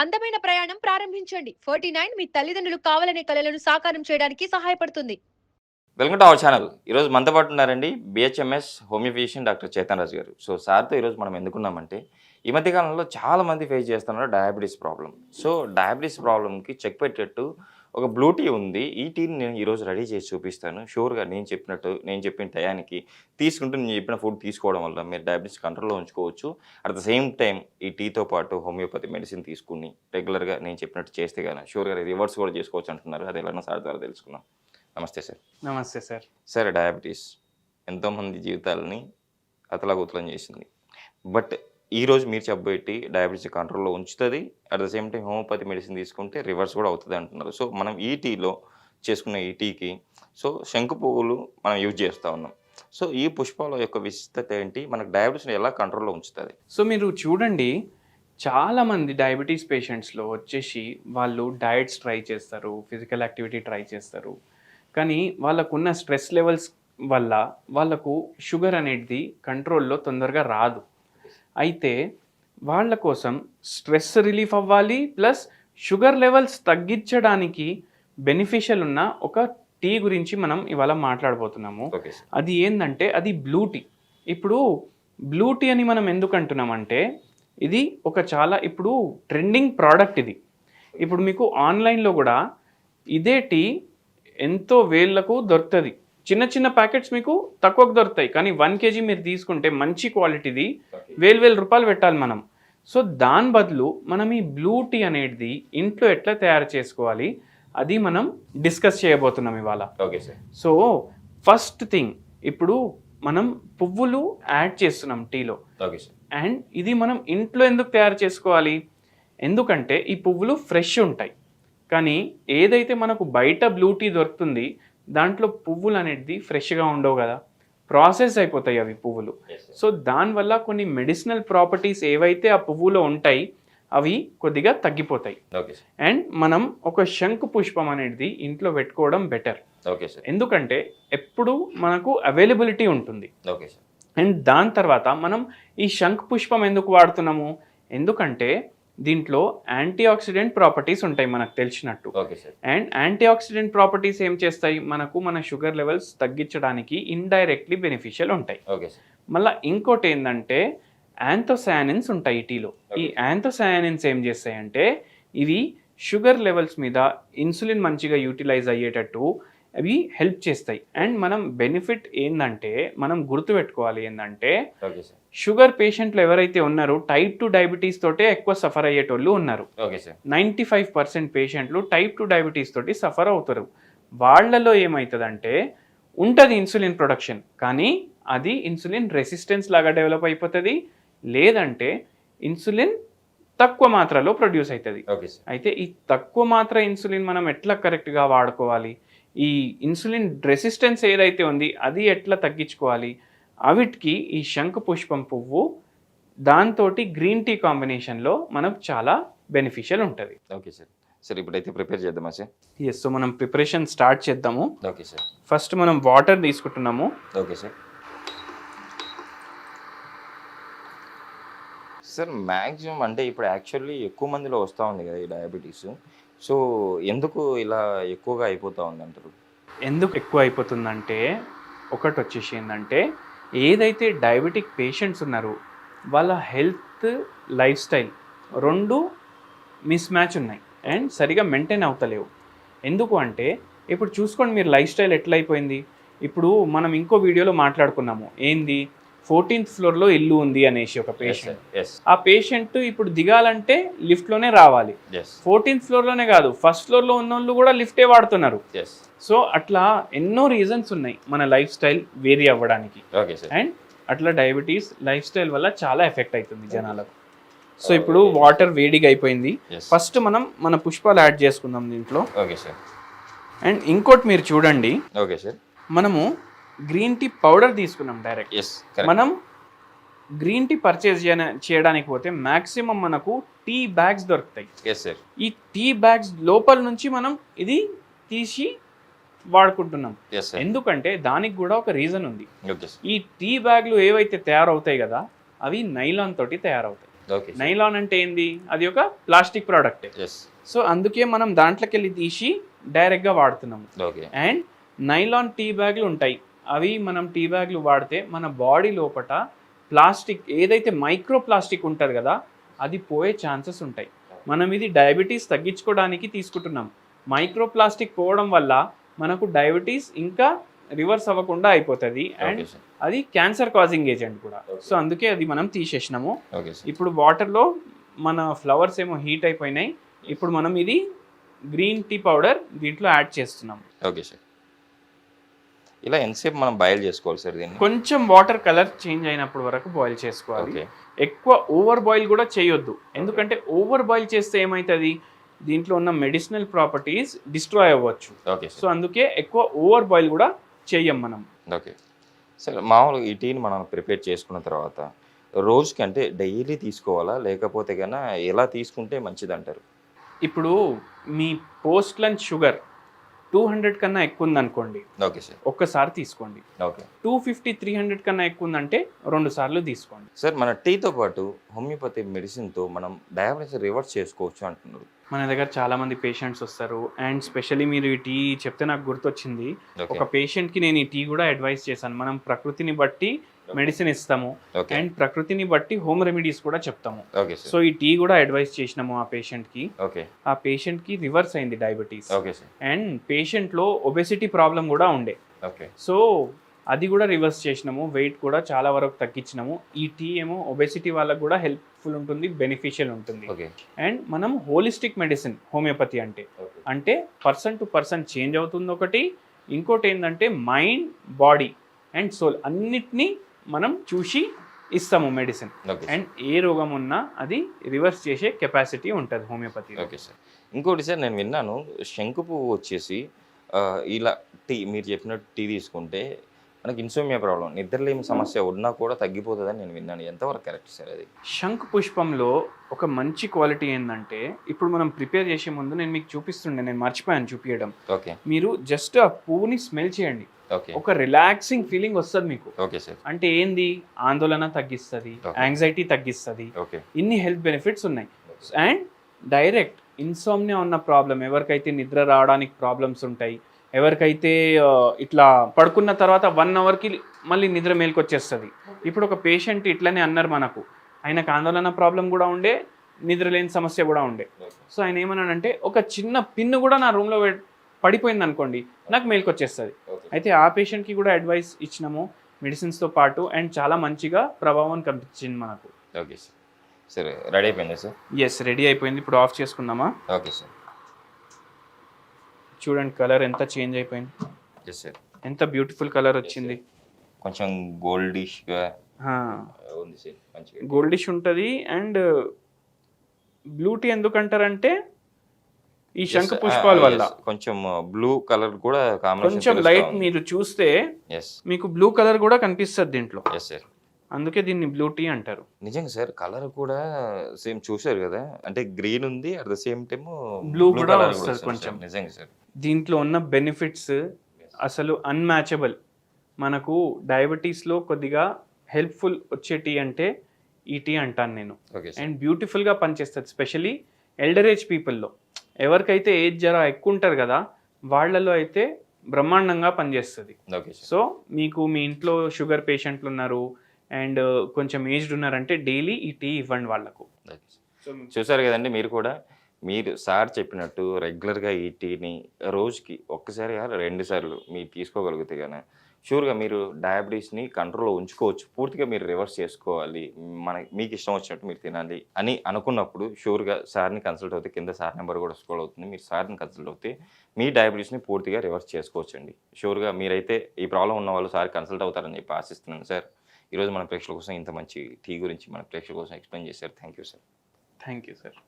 అందమైన ప్రయాణం ప్రారంభించండి. 49 మీ తల్లిదండ్రులు కావాలనే కలలను సాకారం చేయడానికి సహాయపడుతుంది. Welcome to our channel. ఈరోజు మనతో పాటు ఉన్నారండి BHMS homeo physician doctor Chetan Raju గారు. సో సార్‌తో ఈరోజు మనం ఎందుకున్నామంటే, ఈ మధ్య కాలంలో చాలామంది ఫేస్ చేస్తున్నారు డయాబెటిస్ ప్రాబ్లమ్. సో డయాబెటిస్ ప్రాబ్లమ్‌కి చెక్ పెట్టేట్టు ఒక బ్లూ టీ ఉంది. ఈ టీని నేను ఈరోజు రెడీ చేసి చూపిస్తాను. షూర్‌గా నేను చెప్పినట్టు, నేను చెప్పిన టయానికి తీసుకుంటూ నేను చెప్పిన ఫుడ్ తీసుకోవడం వల్ల మీరు డయాబెటిస్ కంట్రోల్‌లో ఉంచుకోవచ్చు. అట్ ద సేమ్ టైమ్ ఈ టీతో పాటు హోమియోపతి మెడిసిన్ తీసుకొని రెగ్యులర్‌గా నేను చెప్పినట్టు చేస్తే గాని షూర్‌గా రివర్స్ కూడా చేసుకోవచ్చు అంటున్నారు. అది ఎలానో సార్ ద్వారా తెలుసుకుందాం. నమస్తే సార్. నమస్తే సార్. సార్ డయాబెటీస్ ఎంతోమంది జీవితాలని అతలాకుతలం చేసింది. బట్ ఈరోజు మీరు చెప్పబెట్టి డయాబెటీస్ కంట్రోల్‌లో ఉంచుతుంది. At the same time homeopathy medicine తీసుకుంటే రివర్స్ కూడా అవుతుంది అంటున్నారు. సో మనం ఈ టీలో చేసుకున్న ఈ టీకి శంకు పువ్వులు మనం యూజ్ చేస్తూ ఉన్నాం. సో ఈ పుష్పాల యొక్క విశిష్టత ఏంటి? మనకు డయాబెటీస్‌ని ఎలా కంట్రోల్‌లో ఉంచుతుంది? సో మీరు చూడండి, చాలామంది డయాబెటీస్ పేషెంట్స్‌లో వచ్చేసి వాళ్ళు డయట్స్ ట్రై చేస్తారు, ఫిజికల్ యాక్టివిటీ ట్రై చేస్తారు. కానీ వాళ్ళకున్న స్ట్రెస్ లెవెల్స్ వల్ల వాళ్ళకు షుగర్ అనేది కంట్రోల్‌లో తొందరగా రాదు. అయితే వాళ్ళ కోసం స్ట్రెస్ రిలీఫ్ అవ్వాలి, ప్లస్ షుగర్ లెవెల్స్ తగ్గించడానికి బెనిఫిషియల్ ఉన్న ఒక టీ గురించి మనం ఇవాళ మాట్లాడబోతున్నాము. అది ఏంటంటే అది బ్లూ టీ. ఇప్పుడు బ్లూ టీ అని మనం ఎందుకు అంటున్నామంటే, ఇది ఒక చాలా ఇప్పుడు ట్రెండింగ్ ప్రోడక్ట్ ఇది. ఇప్పుడు మీకు ఆన్లైన్లో కూడా ఇదే టీ ఎంతో వేలకు దొరుకుతుంది. చిన్న చిన్న ప్యాకెట్స్ మీకు తక్కువకు దొరుకుతాయి, కానీ 1 kg మీరు తీసుకుంటే మంచి క్వాలిటీది వేల రూపాయలు పెట్టాలి మనం. సో దాని బదులు మనం ఈ బ్లూ టీ అనేది ఇంట్లో ఎట్లా తయారు చేసుకోవాలి అది మనం డిస్కస్ చేయబోతున్నాం ఇవాళ. Okay sir. So first thing, ఇప్పుడు మనం పువ్వులు యాడ్ చేస్తున్నాం టీలో. Okay sir. అండ్ ఇది మనం ఇంట్లో ఎందుకు తయారు చేసుకోవాలి? ఎందుకంటే ఈ పువ్వులు ఫ్రెష్ ఉంటాయి. కానీ ఏదైతే మనకు బయట బ్లూ టీ దొరుకుతుంది దాంట్లో పువ్వులు అనేది ఫ్రెష్గా ఉండవు కదా, ప్రాసెస్ అయిపోతాయి అవి పువ్వులు. సో దానివల్ల కొన్ని మెడిసినల్ ప్రాపర్టీస్ ఏవైతే ఆ పువ్వులో ఉంటాయి అవి కొద్దిగా తగ్గిపోతాయి. అండ్ మనం ఒక శంకు పుష్పం అనేది ఇంట్లో పెట్టుకోవడం బెటర్. ఎందుకంటే ఎప్పుడు మనకు అవైలబిలిటీ ఉంటుంది. అండ్ దాని తర్వాత మనం ఈ శంకు పుష్పం ఎందుకు వాడుతున్నాము? ఎందుకంటే దీంట్లో యాంటీ ఆక్సిడెంట్ ప్రాపర్టీస్ ఉంటాయి మనకు తెలిసినట్టు. అండ్ యాంటీ ఆక్సిడెంట్ ప్రాపర్టీస్ ఏం చేస్తాయి? మనకు మన షుగర్ లెవెల్స్ తగ్గించడానికి ఇండైరెక్ట్లీ బెనిఫిషియల్ ఉంటాయి. మళ్ళీ ఇంకోటి ఏంటంటే యాంథోసయానిన్స్ ఉంటాయి ఈ టీలో. ఈ యాంథోసయానిన్స్ ఏం చేస్తాయంటే ఇవి షుగర్ లెవెల్స్ మీద ఇన్సులిన్ మంచిగా యూటిలైజ్ అయ్యేటట్టు అవి హెల్ప్ చేస్తాయి. అండ్ మనం బెనిఫిట్ ఏంటంటే మనం గుర్తుపెట్టుకోవాలి ఏంటంటే, షుగర్ పేషెంట్లు ఎవరైతే ఉన్నారో టైప్ 2 డయాబెటీస్ తోటే ఎక్కువ సఫర్ అయ్యేటోళ్ళు ఉన్నారు. 95% పేషెంట్లు టైప్ 2 డయాబెటీస్ తోటి సఫర్ అవుతారు. వాళ్ళలో ఏమవుతుందంటే ఉంటుంది ఇన్సులిన్ ప్రొడక్షన్, కానీ అది ఇన్సులిన్ రెసిస్టెన్స్ లాగా డెవలప్ అయిపోతుంది, లేదంటే ఇన్సులిన్ తక్కువ మాత్రలో ప్రొడ్యూస్ అవుతుంది. అయితే ఈ తక్కువ మాత్ర ఇన్సులిన్ మనం ఎట్లా కరెక్ట్గా వాడుకోవాలి, ఈ ఇన్సులిన్ రెసిస్టెన్స్ ఏదైతే ఉంది అది ఎట్లా తగ్గించుకోవాలి, అవిటికి ఈ శంకు పుష్పం పువ్వు దాంతో గ్రీన్ టీ కాంబినేషన్లో మనకు చాలా బెనిఫిషియల్ ఉంటుంది. Okay sir. సార్ ఇప్పుడైతే ప్రిపేర్ చేద్దామా సార్? ఎస్. సో మనం ప్రిపరేషన్ స్టార్ట్ చేద్దాము. Okay sir. ఫస్ట్ మనం వాటర్ తీసుకుంటున్నాము. Okay sir. సార్ మ్యాక్సిమం అంటే ఇప్పుడు యాక్చువల్లీ ఎక్కువ మందిలో వస్తూ ఉంది కదా ఈ డయాబెటీస్. సో ఎందుకు ఇలా ఎక్కువగా అయిపోతూ ఉంది అంటారు? ఎందుకు ఎక్కువ అయిపోతుందంటే ఒకటి వచ్చేసి ఏంటంటే, ఏదైతే డయాబెటిక్ పేషెంట్స్ ఉన్నారో వాళ్ళ హెల్త్ లైఫ్ స్టైల్ రెండు మిస్ మ్యాచ్ ఉన్నాయి అండ్ సరిగా మెయింటైన్ అవుతలేవు. ఎందుకు అంటే ఇప్పుడు చూసుకోండి మీరు లైఫ్ స్టైల్ ఎట్లా అయిపోయింది. ఇప్పుడు మనం ఇంకో వీడియోలో మాట్లాడుకున్నాము ఏంది, 14th ఫ్లోర్లో ఇల్లు ఉంది అనేసి ఒక పేషెంట్. ఆ పేషెంట్ ఇప్పుడు దిగాలంటే లిఫ్ట్లోనే రావాలి. 14th ఫ్లోర్లోనే కాదు, ఫస్ట్ ఫ్లోర్లో ఉన్న వాళ్ళు కూడా లిఫ్టే వాడుతున్నారు. సో అట్లా ఎన్నో రీజన్స్ ఉన్నాయి మన లైఫ్ స్టైల్ వేరీ అవ్వడానికి. అండ్ అట్లా డయాబెటీస్ లైఫ్ స్టైల్ వల్ల చాలా ఎఫెక్ట్ అవుతుంది జనాలకు. సో ఇప్పుడు వాటర్ వేడిగా అయిపోయింది. ఫస్ట్ మనం మన పుష్పాలు యాడ్ చేసుకుందాం దీంట్లో. అండ్ ఇంకోటి మీరు చూడండి, మనము గ్రీన్ టీ పౌడర్ తీసుకున్నాం డైరెక్ట్. మనం గ్రీన్ టీ పర్చేజ్ చేయడానికి పోతే మాక్సిమం మనకు టీ బ్యాగ్స్ దొరుకుతాయి. ఈ టీ బ్యాగ్స్ లోపల నుంచి మనం ఇది తీసి వాడుకుంటున్నాం. ఎందుకంటే దానికి కూడా ఒక రీజన్ ఉంది. ఈ టీ బ్యాగ్లు ఏవైతే తయారవుతాయి కదా అవి నైలాన్ తోటి తయారవుతాయి. ఓకే నైలాన్ అంటే ఏంది, అది ఒక ప్లాస్టిక్ ప్రోడక్ట్. ఎస్ సో అందుకే మనం దాంట్లోకి వెళ్ళి తీసి డైరెక్ట్గా వాడుతున్నాము. ఓకే అండ్ నైలాన్ టీ బ్యాగ్లు ఉంటాయి, అవి మనం టీ బ్యాగ్లు వాడితే మన బాడీ లోపల ప్లాస్టిక్ ఏదైతే మైక్రో ప్లాస్టిక్ ఉంటుంది కదా, అది పోయే ఛాన్సెస్ ఉంటాయి. మనం ఇది డయాబెటీస్ తగ్గించుకోవడానికి తీసుకుంటున్నాం. మైక్రో ప్లాస్టిక్ పోవడం వల్ల మనకు డయాబెటీస్ ఇంకా రివర్స్ అవ్వకుండా అయిపోతుంది, అండ్ ఓకే సార్ అది క్యాన్సర్ కాజింగ్ ఏజెంట్ కూడా. సో అందుకే అది మనం తీసేసినాము. ఓకే సార్ ఇప్పుడు వాటర్లో మన ఫ్లవర్స్ ఏమో హీట్ అయిపోయినాయి, ఇప్పుడు మనం ఇది గ్రీన్ టీ పౌడర్ దీంట్లో యాడ్ చేస్తున్నాం. ఓకే సార్ ఇలా ఎంతసేపు మనం బాయిల్ చేసుకోవాలి సార్ దీన్ని? కొంచెం వాటర్ కలర్ చేంజ్ అయినప్పుడు వరకు బాయిల్ చేసుకోవాలి. ఓకే ఎక్కువ ఓవర్ బాయిల్ కూడా చేయొద్దు, ఎందుకంటే ఓవర్ బాయిల్ చేస్తే ఏమవుతుంది, దీంట్లో ఉన్న మెడిసినల్ ప్రాపర్టీస్ డిస్ట్రాయ్ అవ్వచ్చు. ఓకే సో అందుకే ఎక్కువ ఓవర్ బాయిల్ కూడా చెయ్యం మనం. ఓకే సార్ మామూలుగా ఈ టీని మనం ప్రిపేర్ చేసుకున్న తర్వాత రోజుకి అంటే డైలీ తీసుకోవాలా, లేకపోతే కన్నా ఎలా తీసుకుంటే మంచిది అంటారు? ఇప్పుడు మీ పోస్ట్ లంచ్ షుగర్ 200 కన్నా ఎక్కువ ఉందనుకోండి, ఓకే సార్ ఒక్కసారి తీసుకోండి. ఓకే 250, 300 కన్నా ఎక్కువ ఉందంటే 2 సార్లు తీసుకోండి. సార్ మన టీతో పాటు హోమియోపతి మెడిసిన్తో మనం డయాబెటీస్ రివర్స్ చేసుకోవచ్చు అంటున్నారు. మన దగ్గర చాలా మంది పేషెంట్స్ వస్తారు, అండ్ స్పెషల్లీ మీరు ఈ టీ చెప్తే నాకు గుర్తొచ్చింది. ఓకే ఒక పేషెంట్కి నేను ఈ టీ కూడా అడ్వైస్ చేశాను. మనం ప్రకృతిని బట్టి మెడిసిన్ ఇస్తాము, ఓకే అండ్ ప్రకృతిని బట్టి హోమ్ రెమెడీస్ కూడా చెప్తాము. ఓకే సో సార్ ఈ టీ కూడా అడ్వైస్ చేసినాము ఆ పేషెంట్కి. ఓకే ఆ పేషెంట్కి రివర్స్ అయింది డయాబెటీస్, ఓకే సార్ అండ్ పేషెంట్లో ఒబెసిటీ ప్రాబ్లం కూడా ఉండే. ఓకే సో అది కూడా రివర్స్ చేసినాము, వెయిట్ కూడా చాలా వరకు తగ్గించినాము. ఈ టీ ఏమో ఒబెసిటీ వాళ్ళకు కూడా హెల్ప్ఫుల్ ఉంటుంది, బెనిఫిషియల్ ఉంటుంది. ఓకే అండ్ మనం హోలిస్టిక్ మెడిసిన్ హోమియోపతి అంటే ఓకే అంటే పర్సన్ టు పర్సన్ చేంజ్ అవుతుంది ఒకటి, ఇంకోటి ఏంటంటే మైండ్, బాడీ అండ్ సోల్ అన్నిటినీ మనం చూసి ఇస్తాము మెడిసిన్. ఓకే అండ్ ఏ రోగం ఉన్నా అది రివర్స్ చేసే కెపాసిటీ ఉంటుంది హోమియోపతి. ఓకే సార్ ఇంకోటి సార్ నేను విన్నాను శంకు పువ్వు వచ్చేసి ఇలా టీ మీరు చెప్పినట్టు టీ తీసుకుంటే మనకి ఇన్సోమియా ప్రాబ్లం నిద్రలేమి సమస్య ఉన్నా కూడా తగ్గిపోతుందని నేను విన్నాను. ఎంతవరకు కరెక్ట్ సార్ అది? శంఖ్ పుష్పంలో ఒక మంచి క్వాలిటీ ఏంటంటే, ఇప్పుడు మనం ప్రిపేర్ చేసే ముందు నేను మీకు చూపిస్తుండే, నేను మర్చిపోయాను చూపించడం. ఓకే మీరు జస్ట్ ఆ పువ్వుని స్మెల్ చేయండి, ఓకే ఒక రిలాక్సింగ్ ఫీలింగ్ వస్తుంది మీకు. ఓకే సార్ అంటే ఏంది, ఆందోళన తగ్గిస్తుంది, Okay. యాంగ్జైటీ తగ్గిస్తుంది, ఓకే ఇన్ని హెల్త్ బెనిఫిట్స్ ఉన్నాయి. అండ్ డైరెక్ట్ ఇన్సోమ్నియా ఉన్న ప్రాబ్లం, ఎవరికైతే నిద్ర రావడానికి ప్రాబ్లమ్స్ ఉంటాయి, ఎవరికైతే ఇట్లా పడుకున్న తర్వాత 1 అవర్కి మళ్ళీ నిద్ర మేల్కొచ్చేస్తుంది. ఇప్పుడు ఒక పేషెంట్ ఇట్లనే అన్నారు మనకు, ఆయనకు ఆందోళన ప్రాబ్లం కూడా ఉండే, నిద్ర లేని సమస్య కూడా ఉండే. సో ఆయన ఏమన్నాడంటే, ఒక చిన్న పిన్ను కూడా నా రూమ్లో పడిపోయింది అనుకోండి, నాకు మేల్కొచ్చేస్తుంది. అయితే ఆ పేషెంట్కి కూడా అడ్వైస్ ఇచ్చినాము మెడిసిన్స్తో పాటు, అండ్ చాలా మంచిగా ప్రభావం కనిపించింది మనకు. ఓకే సార్ సరే రెడీ అయిపోయిందా సార్? ఎస్, రెడీ అయిపోయింది. ఇప్పుడు ఆఫ్ చేసుకుందామా? ఓకే సార్ చూడండి కలర్ ఎంత చేంజ్ అయిపోయింది, ఎస్ సార్ ఎంత బ్యూటిఫుల్ కలర్ వచ్చింది. కొంచెం గోల్డిష్గా ఆ, ఉంది సార్ మంచిగా. గోల్డిష్ ఉంటుంది. అండ్ బ్లూ టీ ఎందుకంటారంటే ఈ శంఖ పుష్పాల వల్ల కొంచెం బ్లూ కలర్ కూడా కొంచెం లైట్ మీరు చూస్తే ఎస్ మీకు బ్లూ కలర్ కూడా కనిపిస్తుంది దీంట్లో, ఎస్ సార్ అందుకే దీన్ని బ్లూ టీ అంటారు. నిజంగా సార్ కలర్ కూడా సేమ్ చూశారు కదా, అంటే గ్రీన్ ఉంది at the same time Blue కూడా వస్తుంది కొంచెం. నిజంగా సార్ దీంట్లో ఉన్న బెనిఫిట్స్ అసలు అన్మ్యాచబుల్. మనకు డయాబెటీస్లో కొద్దిగా హెల్ప్ఫుల్ వచ్చే టీ అంటే ఈ టీ అంటాను నేను. ఓకే సార్ అండ్ బ్యూటిఫుల్గా పనిచేస్తుంది, స్పెషలీ ఎల్డర్ ఏజ్ పీపుల్లో. ఎవరికైతే ఏజ్ జర ఎక్కువ ఉంటారు కదా, వాళ్ళలో అయితే బ్రహ్మాండంగా పనిచేస్తుంది. ఓకే సార్ సో మీకు మీ ఇంట్లో షుగర్ పేషెంట్లు ఉన్నారు అండ్ కొంచెం ఏజ్డ్ ఉన్నారంటే డైలీ ఈ టీ ఇవ్వండి వాళ్ళకు. ఓకే సార్ చూసారు కదండి, మీరు కూడా మీరు సార్ చెప్పినట్టు రెగ్యులర్గా ఈ టీని రోజుకి ఒక్కసారి 2 సార్లు మీరు తీసుకోగలిగితే కానీ షూర్గా మీరు డయాబెటీస్ని కంట్రోల్లో ఉంచుకోవచ్చు. పూర్తిగా మీరు రివర్స్ చేసుకోవాలి, మీకు ఇష్టం వచ్చినట్టు మీరు తినాలి అని అనుకున్నప్పుడు షూర్గా సార్ని కన్సల్ట్ అవుతే, కింద సార్ నెంబర్ కూడా స్క్రోల్ అవుతుంది, మీరు సార్ని కన్సల్ట్ అవుతే మీ డయాబెటీస్ని పూర్తిగా రివర్స్ చేసుకోవచ్చండి. షూర్గా మీరైతే ఈ ప్రాబ్లం ఉన్న వాళ్ళు సార్ కన్సల్ట్ అవుతారని చెప్పి ఆశిస్తున్నాను సార్. ఈరోజు మన ప్రేక్షకుల కోసం ఇంత మంచి టీ గురించి మన ప్రేక్షకుల కోసం ఎక్స్ప్లెయిన్ చేశారు. Thank you sir. Thank you sir.